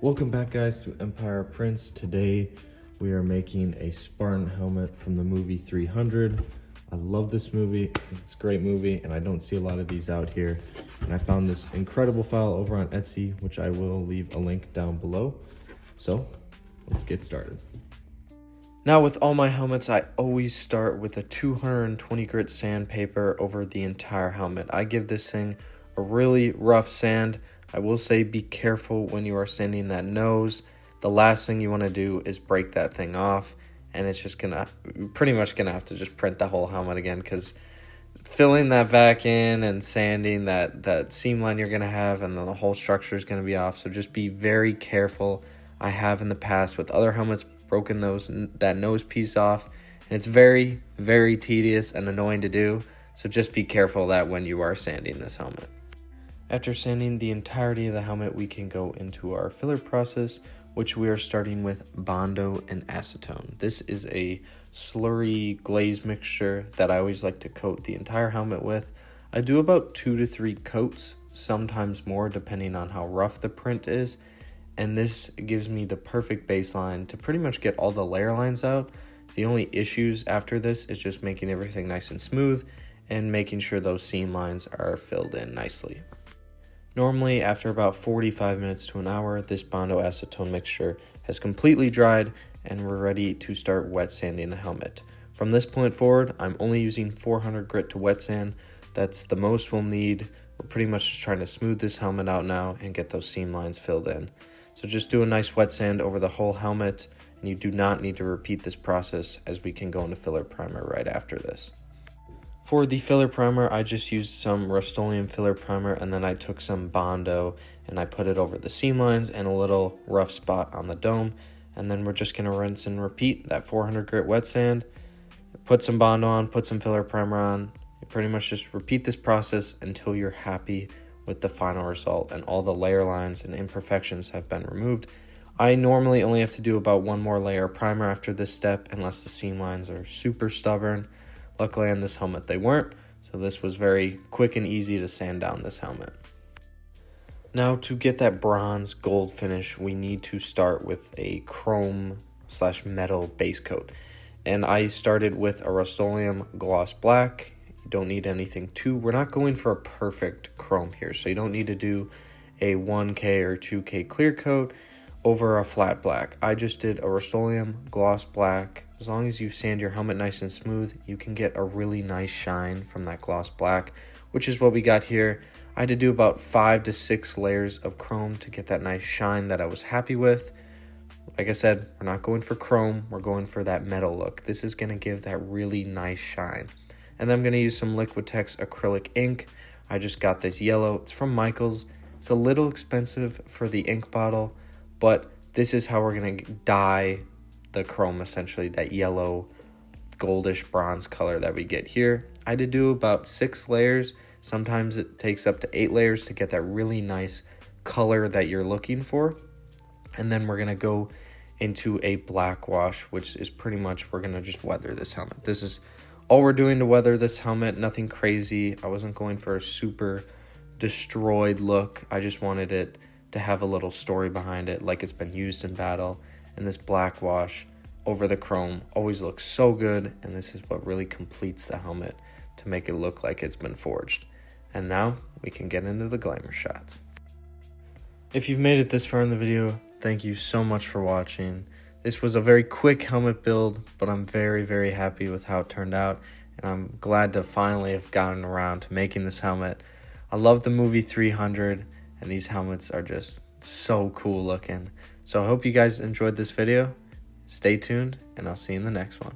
Welcome back, guys, to Empire Prince. Today we are making a Spartan helmet from the movie 300. I love this movie. It's a great movie and I don't see a lot of these out here. And I found this incredible file over on Etsy, which I will leave a link down below. So let's get started. Now, with all my helmets, I always start with a 220 grit sandpaper over the entire helmet. I give this thing a really rough sand. I will say be careful when you are sanding that nose. The last thing you want to do is break that thing off, and it's just pretty much gonna have to just print the whole helmet again, because filling that back in and sanding that seam line you're gonna have, and then the whole structure is gonna be off. So just be very careful. I have in the past with other helmets broken that nose piece off, and it's very, very tedious and annoying to do. So just be careful of that when you are sanding this helmet. After sanding the entirety of the helmet, we can go into our filler process, which we are starting with Bondo and acetone. This is a slurry glaze mixture that I always like to coat the entire helmet with. I do about 2 to 3 coats, sometimes more depending on how rough the print is. And this gives me the perfect baseline to pretty much get all the layer lines out. The only issues after this is just making everything nice and smooth and making sure those seam lines are filled in nicely. Normally, after about 45 minutes to an hour, this Bondo acetone mixture has completely dried and we're ready to start wet sanding the helmet. From this point forward, I'm only using 400 grit to wet sand. That's the most we'll need. We're pretty much just trying to smooth this helmet out now and get those seam lines filled in. So just do a nice wet sand over the whole helmet, and you do not need to repeat this process, as we can go into filler primer right after this. For the filler primer, I just used some Rust-Oleum filler primer, and then I took some Bondo and I put it over the seam lines and a little rough spot on the dome. And then we're just going to rinse and repeat that 400 grit wet sand, put some Bondo on, put some filler primer on. You pretty much just repeat this process until you're happy with the final result and all the layer lines and imperfections have been removed. I normally only have to do about 1 more layer of primer after this step, unless the seam lines are super stubborn. Luckily on this helmet they weren't, so this was very quick and easy to sand down this helmet. Now, to get that bronze gold finish, we need to start with a chrome / metal base coat. And I started with a Rust-Oleum gloss black. You don't need anything we're not going for a perfect chrome here, so you don't need to do a 1K or 2K clear coat over a flat black. I just did a Rust-Oleum gloss black. As long as you sand your helmet nice and smooth, you can get a really nice shine from that gloss black, which is what we got here. I had to do about 5 to 6 layers of chrome to get that nice shine that I was happy with. Like I said, we're not going for chrome, we're going for that metal look. This is going to give that really nice shine. And then I'm going to use some Liquitex acrylic ink. I just got this yellow. It's from Michaels. It's a little expensive for the ink bottle, but this is how we're going to dye the chrome, essentially, that yellow goldish bronze color that we get here. I had to do about 6 layers. Sometimes it takes up to 8 layers to get that really nice color that you're looking for. And then we're going to go into a black wash, which is pretty much, we're going to just weather this helmet. This is all we're doing to weather this helmet, nothing crazy. I wasn't going for a super destroyed look. I just wanted it to have a little story behind it, like it's been used in battle. And this black wash over the chrome always looks so good, and this is what really completes the helmet to make it look like it's been forged. And now we can get into the glamour shots. If you've made it this far in the video, thank you so much for watching. This was a very quick helmet build, but I'm very, very happy with how it turned out, and I'm glad to finally have gotten around to making this helmet. I love the movie 300, and these helmets are just so cool looking. So I hope you guys enjoyed this video. Stay tuned, and I'll see you in the next one.